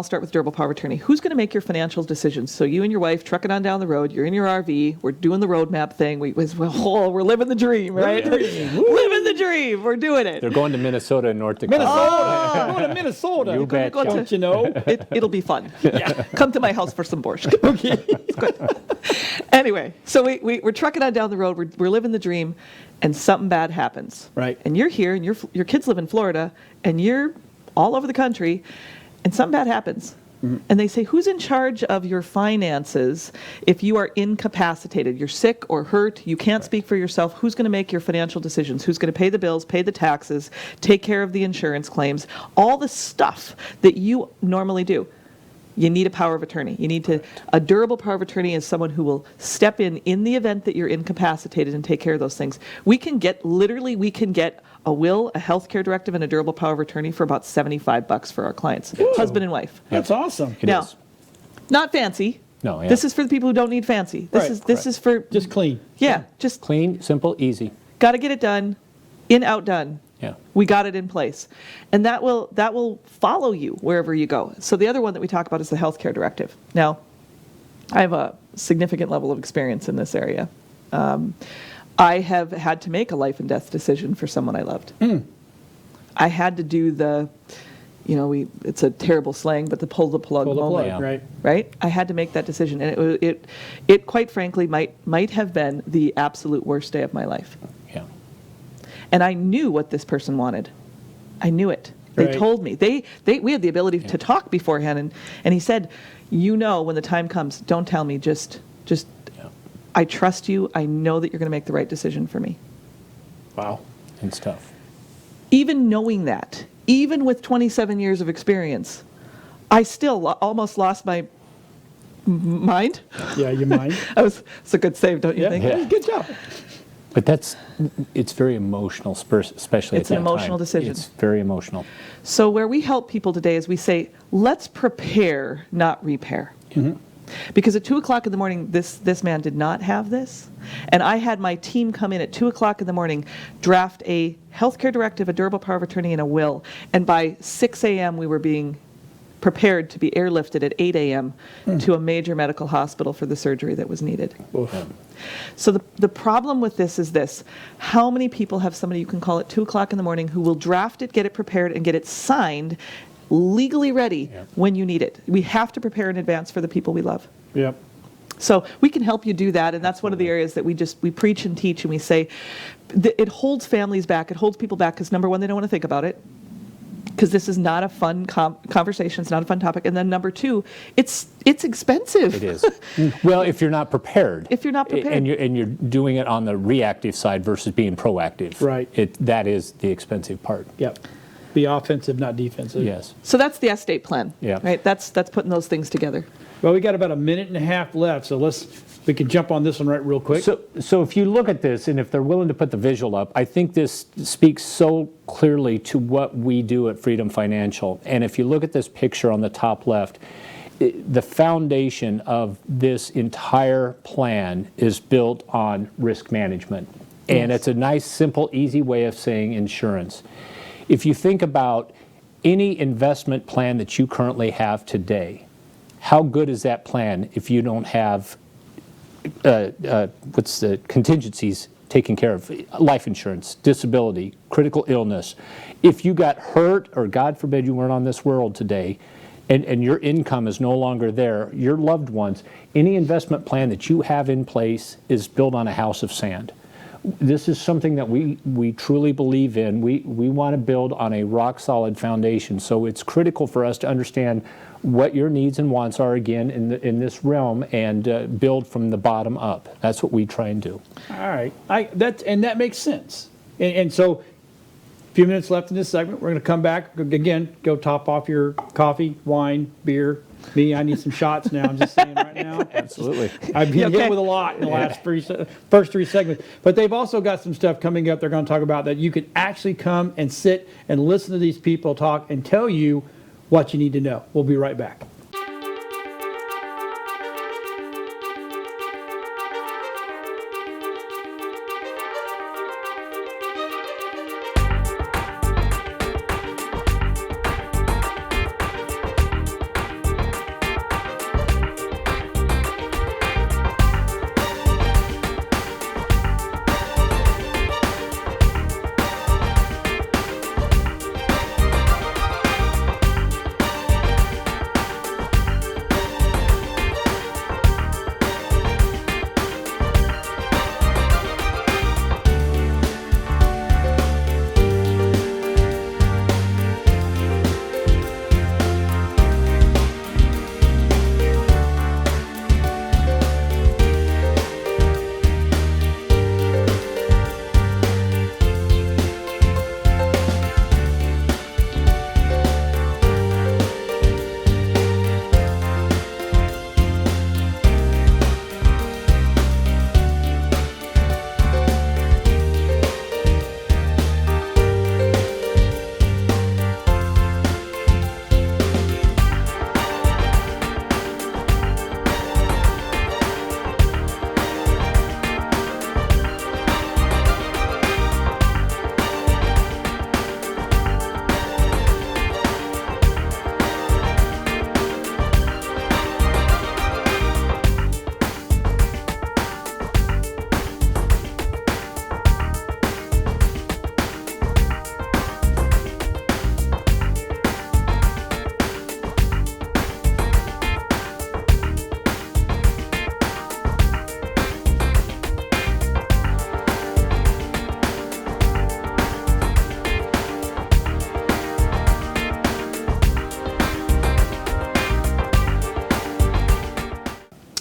start with durable power of attorney. Who's going to make your financial decisions? So you and your wife trucking on down the road. You're in your RV. We're doing the roadmap thing. We're living the dream, right? Living the dream. We're doing it. They're going to Minnesota and North Dakota. Minnesota. I'm going to Minnesota. You betcha. go to- Don't you know? It'll be fun. Come to my house for some borscht. Okay. It's good. Anyway, so we're trucking on down the road. We're living the dream, and something bad happens. Right. And you're here, and your kids live in Florida, and you're all over the country, and something bad happens. And they say, who's in charge of your finances if you are incapacitated? You're sick or hurt, you can't speak for yourself. Who's going to make your financial decisions? Who's going to pay the bills, pay the taxes, take care of the insurance claims, all the stuff that you normally do? You need a power of attorney. A durable power of attorney is someone who will step in the event that you're incapacitated and take care of those things. We can get a will, a healthcare directive, and a durable power of attorney for about $75 for our clients, husband and wife. That's awesome. It Now, is. Not fancy. No, yeah. This is for the people who don't need fancy. This Right, is for Just clean. just Clean, simple, easy. got to get it done, out done. Yeah. We got it in place, and that will follow you wherever you go. So the other one that we talk about is the healthcare directive. Now, I have a significant level of experience in this area. I have had to make a life and death decision for someone I loved. I had to do it's a terrible slang, but the pull the plug Pull the moment. plug, Yeah. right? Right? I had to make that decision, and it quite frankly might have been the absolute worst day of my life. Yeah. And I knew what this person wanted. I knew it. They Right. told me. We had the ability to talk beforehand, and he said, when the time comes, don't tell me, just Yeah. I trust you. I know that you're going to make the right decision for me. Wow. And stuff. Even knowing that, even with 27 years of experience, I still almost lost my mind. Yeah, you mind? It's a good save, don't you Yeah. think? Yeah. Good job. But it's very emotional, especially It's at an that emotional time. decision. It's very emotional. So where we help people today is we say, let's prepare, not repair. Because at 2 o'clock in the morning, this man did not have this. And I had my team come in at 2 o'clock in the morning, draft a healthcare directive, a durable power of attorney, and a will. And by 6 a.m., we were being prepared to be airlifted at 8 a.m. to a major medical hospital for the surgery that was needed. Oof. So the problem with this is this. How many people have somebody you can call at 2 o'clock in the morning who will draft it, get it prepared, and get it signed, legally ready when you need it? We have to prepare in advance for the people we love. Yep. So we can help you do that, and that's one of the areas that we preach and teach, and we say it holds families back, it holds people back, because number one, they don't want to think about it, because this is not a fun conversation, it's not a fun topic, and then number two, it's expensive. It is. Well, if you're not prepared. If you're not prepared. And you're doing it on the reactive side versus being proactive. Right. That is the expensive part. Yep. Be offensive, not defensive. Yes. So that's the estate plan. Yeah. Right. That's putting those things together. Well, we got about a minute and a half left, so we can jump on this one right real quick. So if you look at this, and if they're willing to put the visual up, I think this speaks so clearly to what we do at Freedom Financial. And if you look at this picture on the top left, the foundation of this entire plan is built on risk management. And it's a nice, simple, easy way of saying insurance. If you think about any investment plan that you currently have today, how good is that plan if you don't have what's the contingencies taken care of? Life insurance, disability, critical illness. If you got hurt, or God forbid you weren't on this world today, and your income is no longer there, your loved ones, any investment plan that you have in place is built on a house of sand. This is something that we truly believe in. We want to build on a rock-solid foundation. So it's critical for us to understand what your needs and wants are, again, in this realm, and build from the bottom up. That's what we try and do. All right. That makes sense. And so, a few minutes left in this segment. We're going to come back again. Go top off your coffee, wine, beer. Me, I need some shots now. I'm just saying right now. Absolutely. I've been Okay. hit with a lot in the last first three segments. But they've also got some stuff coming up they're going to talk about that you can actually come and sit and listen to these people talk and tell you what you need to know. We'll be right back.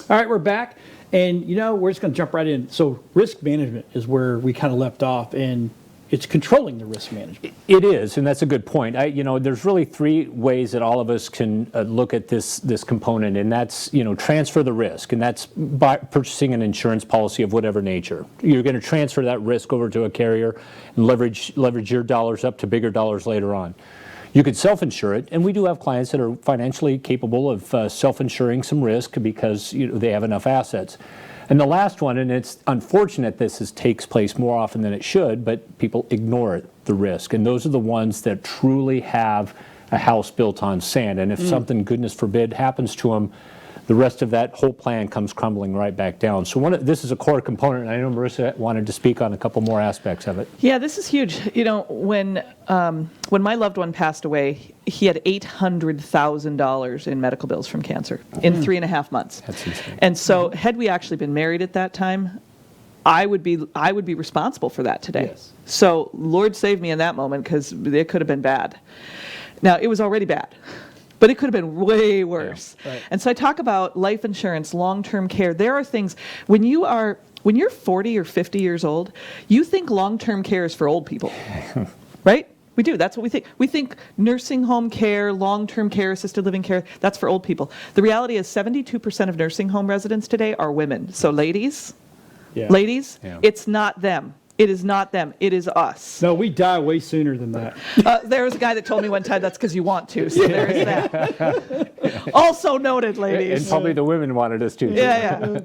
All right, we're back, and we're just going to jump right in. So risk management is where we kind of left off, and it's controlling the risk management. It is, and that's a good point. There's really three ways that all of us can look at this component, and that's transfer the risk, and that's by purchasing an insurance policy of whatever nature. You're going to transfer that risk over to a carrier and leverage your dollars up to bigger dollars later on. You could self-insure it, and we do have clients that are financially capable of self-insuring some risk because they have enough assets. And the last one, and it's unfortunate this takes place more often than it should, but people ignore the risk. And those are the ones that truly have a house built on sand. And if something, goodness forbid, happens to them, the rest of that whole plan comes crumbling right back down. So this is a core component, and I know Marissa wanted to speak on a couple more aspects of it. Yeah, this is huge. When my loved one passed away, he had $800,000 in medical bills from cancer in 3.5 months. That's insane. And so, had we actually been married at that time, I would be responsible for that today. Yes. So, Lord save me in that moment, because it could have been bad. Now, it was already bad, but it could have been way worse. Yeah, right. And so I talk about life insurance, long-term care. There are things, when you're 40 or 50 years old, you think long-term care is for old people, right? We do. That's what we think. We think nursing home care, long-term care, assisted living care, that's for old people. The reality is 72% of nursing home residents today are women. So ladies, Yeah. Yeah. it's not them. It is not them. It is us. No, we die way sooner than that. There was a guy that told me one time that's because you want to. So there is that. Also noted, ladies. And probably the women wanted us to. Yeah.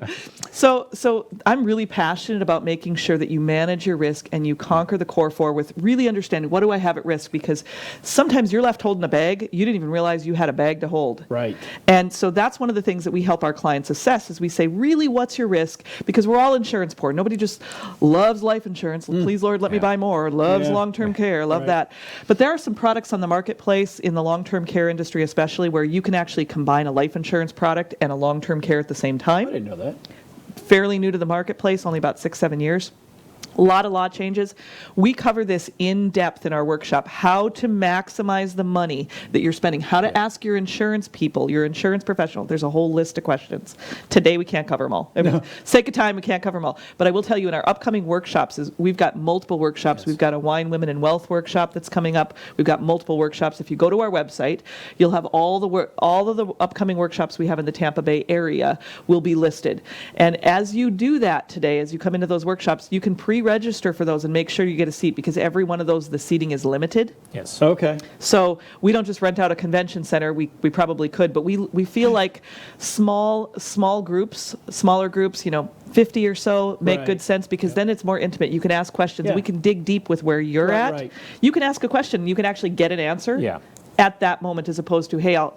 So I'm really passionate about making sure that you manage your risk and you conquer the core four with really understanding what do I have at risk, because sometimes you're left holding a bag. You didn't even realize you had a bag to hold. Right. And so that's one of the things that we help our clients assess is we say, really, what's your risk? Because we're all insurance poor. Nobody just loves life insurance. Please, Lord, let me buy more. Loves Yeah. long-term care. Love Right. that. But there are some products on the marketplace in the long-term care industry especially where you can actually combine a life insurance product and a long-term care at the same I time. didn't know that. Fairly new to the marketplace, only about 6-7 years. A lot of law changes. We cover this in depth in our workshop, how to maximize the money that you're spending, how to ask your insurance people, your insurance professional. There's a whole list of questions. Today, we can't cover them all. I mean, sake of time, we can't cover them all. But I will tell you, in our upcoming workshops, we've got multiple workshops. We've got a Wine, Women, and Wealth workshop that's coming up. We've got multiple workshops. If you go to our website, you'll have all of the upcoming workshops we have in the Tampa Bay area will be listed. And as you do that today, as you come into those workshops, you can pre-register for those and make sure you get a seat, because every one of those, the seating is limited. Yes. Okay. So we don't just rent out a convention center. We probably could, but we feel like smaller groups, 50 or so make Right. good sense, because then it's more intimate. You can ask questions. Yeah. We can dig deep with where you're Right, at. right. You can ask a question. You can actually get an answer Yeah. at that moment, as opposed to, hey, I'll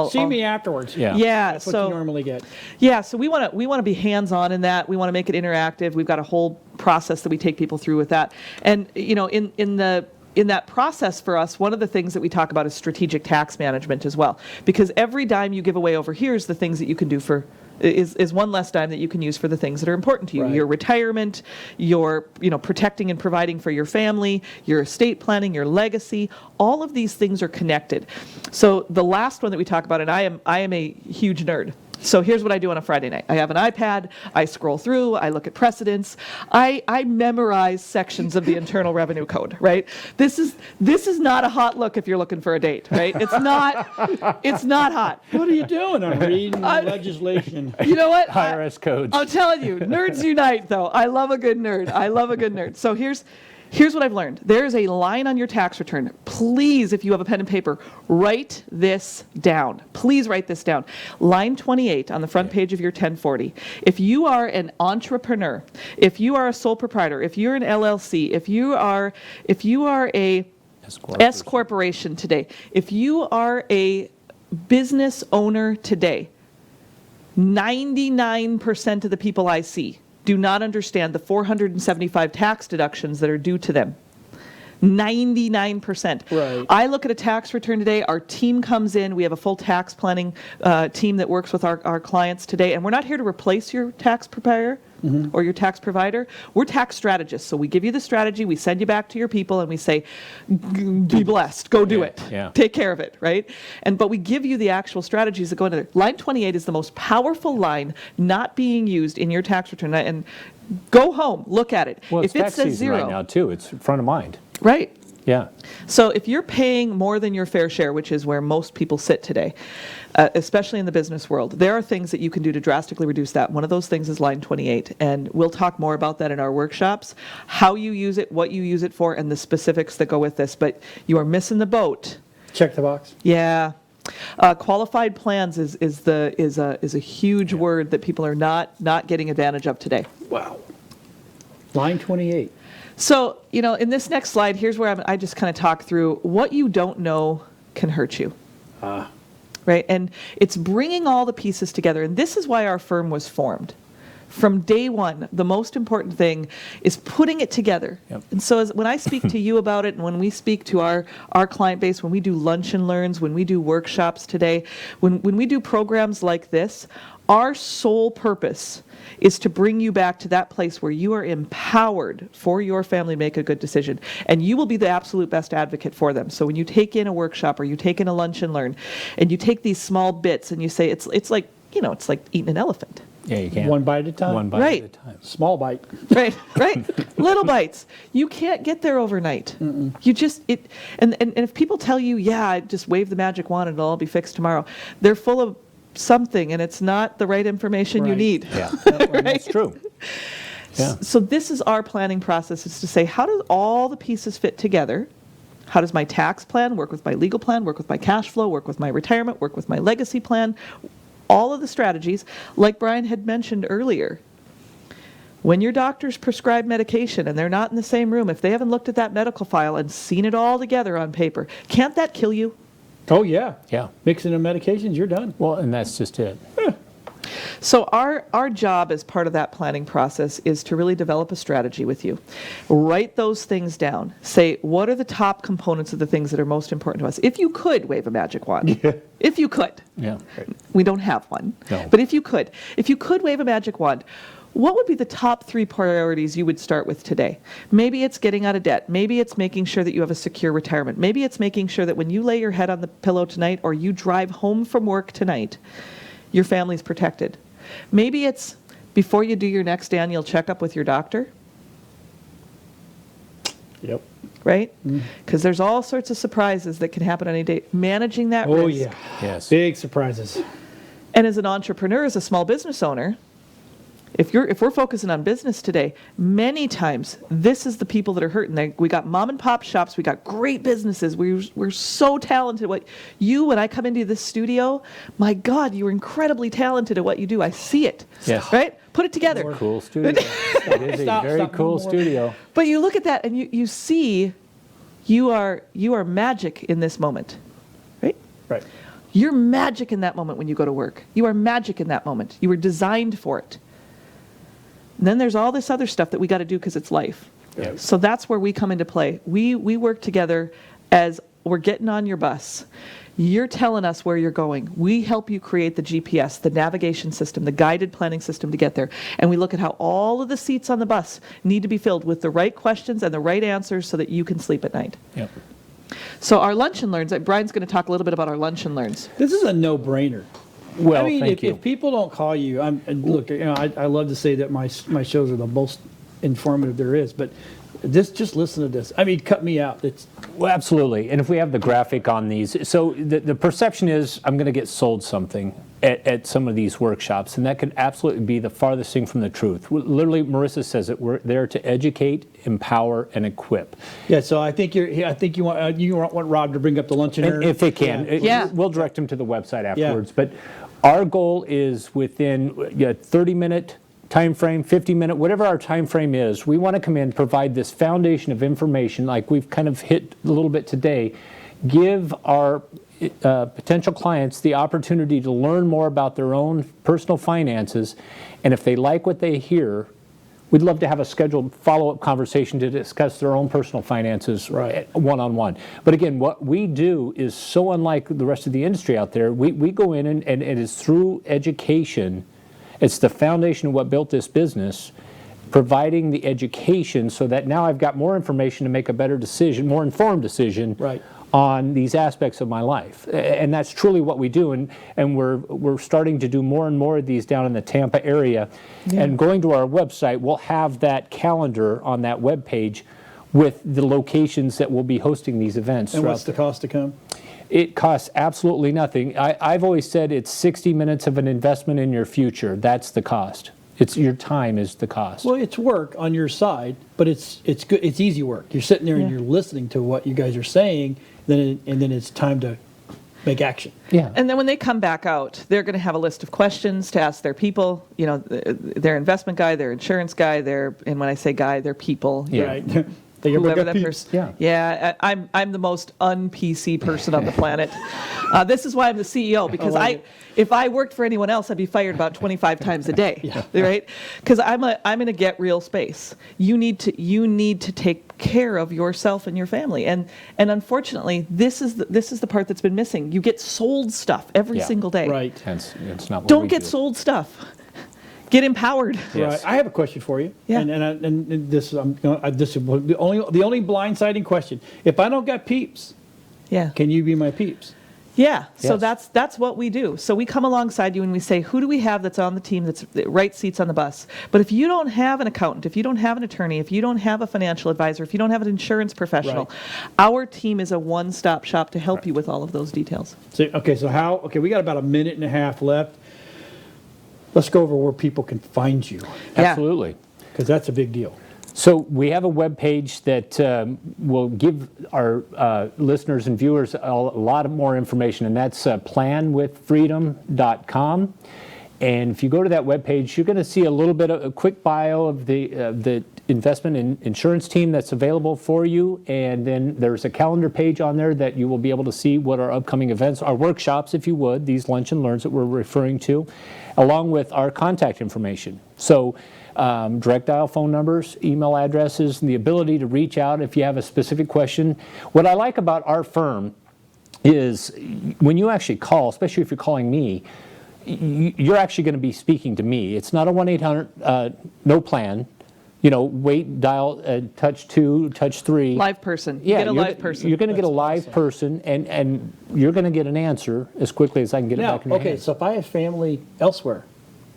See me afterwards. Yeah. Yeah, That's what so you normally get. yeah, so we want to be hands-on in that. We want to make it interactive. We've got a whole process that we take people through with that. And in that process for us, one of the things that we talk about is strategic tax management as well, because every dime you give away over here is the things that you can do for is one less dime that you can use for the things that are important to you. Right. Your retirement, your protecting and providing for your family, your estate planning, your legacy. All of these things are connected. So the last one that we talk about, and I am a huge nerd. So here's what I do on a Friday night. I have an iPad. I scroll through. I look at precedents. I memorize sections of the Internal Revenue Code. Right. This is not a hot look if you're looking for a date. Right. It's not. It's not hot. What are you doing? I'm reading legislation. You know what? IRS codes. I'm telling you, nerds unite, though. I love a good nerd. I love a good nerd. So here's what I've learned. There's a line on your tax return. Please, if you have a pen and paper, write this down. Please write this down. Line 28 on the front page of your 1040. If you are an entrepreneur, if you are a sole proprietor, if you're an LLC, if you are a S corporation today, if you are a business owner today, 99% of the people I see do not understand the 475 tax deductions that are due to them. 99%. Right. I look at a tax return today. Our team comes in. We have a full tax planning team that works with our clients today. And we're not here to replace your tax preparer or your tax provider. We're tax strategists. So we give you the strategy. We send you back to your people and we say, be blessed. Go do it. Yeah. Take care of it. Right. But we give you the actual strategies that go into there. Line 28 is the most powerful line not being used in your tax return. And go home. Look at it. Well, it's if it tax says season zero, right now, too. It's front of mind. right. Yeah. So if you're paying more than your fair share, which is where most people sit today, especially in the business world, there are things that you can do to drastically reduce that. One of those things is line 28, and we'll talk more about that in our workshops, how you use it, what you use it for, and the specifics that go with this. But you are missing the boat. Check the box. Yeah. Qualified plans is a huge word that people are not getting advantage of today. Wow. Line 28. So, in this next slide, here's where I just kind of talk through what you don't know can hurt you. Right? And it's bringing all the pieces together. And this is why our firm was formed. From day one, the most important thing is putting it together. Yep. And so when I speak to you about it, and when we speak to our client base, when we do lunch and learns, when we do workshops today, when we do programs like this, our sole purpose is to bring you back to that place where you are empowered for your family to make a good decision. And you will be the absolute best advocate for them. So when you take in a workshop or you take in a lunch and learn, and you take these small bits and you say, it's like eating an elephant. Yeah, you can. One bite at a time. One bite Right. at a time. Small bite. Right. Little bites. You can't get there overnight. You just, and if people tell you, yeah, just wave the magic wand and it'll all be fixed tomorrow, they're full of something and it's not the right information you Right. need. Yeah, that's true. Yeah. So this is our planning process, is to say, how do all the pieces fit together? How does my tax plan work with my legal plan, work with my cash flow, work with my retirement, work with my legacy plan? All of the strategies, like Brian had mentioned earlier. When your doctors prescribe medication and they're not in the same room, if they haven't looked at that medical file and seen it all together on paper, can't that kill you? Oh, yeah. Yeah. Mixing the medications, you're done. Well, and that's just it. So our job as part of that planning process is to really develop a strategy with you. Write those things down. Say, what are the top components of the things that are most important to us? If you could wave a magic wand, if you could. Yeah. We don't have one. No. But if you could wave a magic wand, what would be the top 3 priorities you would start with today? Maybe it's getting out of debt. Maybe it's making sure that you have a secure retirement. Maybe it's making sure that when you lay your head on the pillow tonight or you drive home from work tonight, your family's protected. Maybe it's before you do your next annual checkup with your doctor, Yep. right? Because there's all sorts of surprises that can happen on any day. Managing that Oh, risk. yeah. Yes. Big surprises. And as an entrepreneur, as a small business owner, if we're focusing on business today, many times this is the people that are hurting. We got mom and pop shops, we got great businesses. We're so talented. When I come into this studio, my God, you're incredibly talented at what you do. I see it. Yes. Right? Put it together. Cool studio. It is a Stop, very stop, cool one more. studio. But you look at that and you see you are magic in this moment. Right? Right. You're magic in that moment when you go to work. You are magic in that moment. You were designed for it. And then there's all this other stuff that we got to do because it's life. Yeah. So that's where we come into play. We work together as we're getting on your bus. You're telling us where you're going. We help you create the GPS, the navigation system, the guided planning system to get there. And we look at how all of the seats on the bus need to be filled with the right questions and the right answers so that you can sleep at night. Yep. So our lunch and learns, Brian's going to talk a little bit about our lunch and learns. This is a no-brainer. Well, I mean, thank if, you. if people don't call you, and look, I love to say that my shows are the most informative there is, but just listen to this. I mean, cut me out. It's Well, absolutely. And if we have the graphic on these, so the perception is I'm going to get sold something at some of these workshops, and that could absolutely be the farthest thing from the truth. Literally, Marissa says it. We're there to educate, empower, and equip. yeah. So I think you want Rob to bring up the luncheon. And if they can, Yeah. we'll direct them to the website afterwards. But our goal is within a 30-minute time frame, 50-minute, whatever our time frame is, we want to come in, provide this foundation of information like we've kind of hit a little bit today, give our potential clients the opportunity to learn more about their own personal finances, and if they like what they hear, we'd love to have a scheduled follow-up conversation to discuss their own personal finances one-on-one. But again, what we do is so unlike the rest of the industry out there. We go in and it is through education. It's the foundation of what built this business, providing the education so that now I've got more information to make a better decision, more informed decision on these aspects of my life. And that's truly what we do. And we're starting to do more and more of these down in the Tampa area. And going to our website, we'll have that calendar on that webpage with the locations that will be hosting these events. And what's the cost to come? It costs absolutely nothing. I've always said it's 60 minutes of an investment in your future. That's the cost. It's your time is the cost. Well, it's work on your side, but it's good. It's easy work. You're sitting there and you're listening to what you guys are saying, and then it's time to make action. Yeah. And then when they come back out, they're going to have a list of questions to ask their people, their investment guy, their insurance guy, and when I say guy, their people. Yeah. Right. Whoever that peeps. person. Yeah, I'm the most un-PC person on the planet. This is why I'm the CEO, because if I worked for anyone else, I'd be fired about 25 times a day, right? Because I'm in a get real space. You need to take care of yourself and your family, and unfortunately, this is the part that's been missing. You get sold stuff every single day. Right. It's not what Don't we get do. sold stuff. Get empowered. Yes. Right. I have a question for you. Yeah. And this is the only blindsiding question. If I don't got peeps, Yeah. can you be my peeps? Yeah, so Yes. that's what we do. So we come alongside you and we say, who do we have that's on the team that's the right seats on the bus? But if you don't have an accountant, if you don't have an attorney, if you don't have a financial advisor, if you don't have an insurance professional, our team is a one-stop shop to help you with all of those details. So we got about a minute and a half left. Let's go over where people can find you. Yeah. Absolutely. Because that's a big deal. So we have a web page that will give our listeners and viewers a lot more information, and that's planwithfreedom.com. And if you go to that web page, you're going to see a little bit of a quick bio of the investment and insurance team that's available for you. And then there's a calendar page on there that you will be able to see what our upcoming events, our workshops, if you would, these lunch and learns that we're referring to, along with our contact information. So direct dial phone numbers, email addresses, and the ability to reach out if you have a specific question. What I like about our firm is when you actually call, especially if you're calling me, you're actually going to be speaking to me. It's not a 1-800 no plan. You know, wait, dial, touch 2, touch 3. Live person. Yeah, You get a live person. You're going to get a live person, and you're going to get an answer as quickly as I can get it Now, back in your okay, hands. so if I have family elsewhere,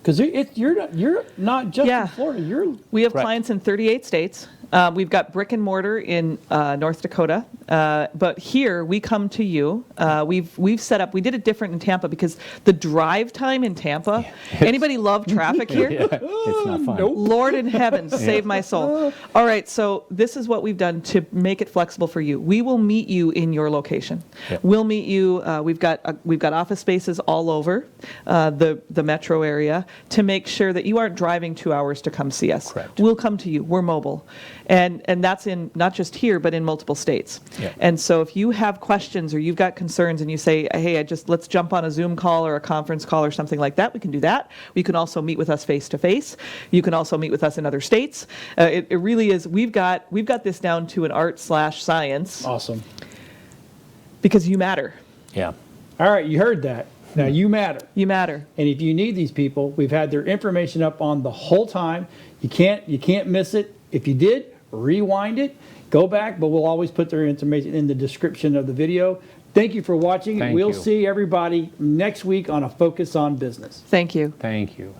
because you're not just Yeah. in Florida, We have Right. clients in 38 states. We've got brick and mortar in North Dakota, but here we come to you. We've set up. We did it different in Tampa because the drive time in Tampa. Anybody love traffic here? Yeah, it's not fun. nope. Lord in heaven, save my soul. All right, so this is what we've done to make it flexible for you. We will meet you in your location. Yep. We'll meet you. We've got office spaces all over the metro area to make sure that you aren't driving 2 hours to come see us. Correct. We'll come to you. We're mobile, and that's in not just here but in multiple states. Yep. And so if you have questions or you've got concerns and you say, hey, let's jump on a Zoom call or a conference call or something like that, we can do that. You can also meet with us face to face. You can also meet with us in other states. It really is. We've got this down to an art/science Awesome. because you matter. Yeah. All right, you heard that. Now you matter. You matter. And if you need these people, we've had their information up on the whole time. You can't miss it. If you did, rewind it, go back, but we'll always put their information in the description of the video. Thank you for watching. Thank We'll you. see everybody next week on A Focus on Business. Thank you. Thank you.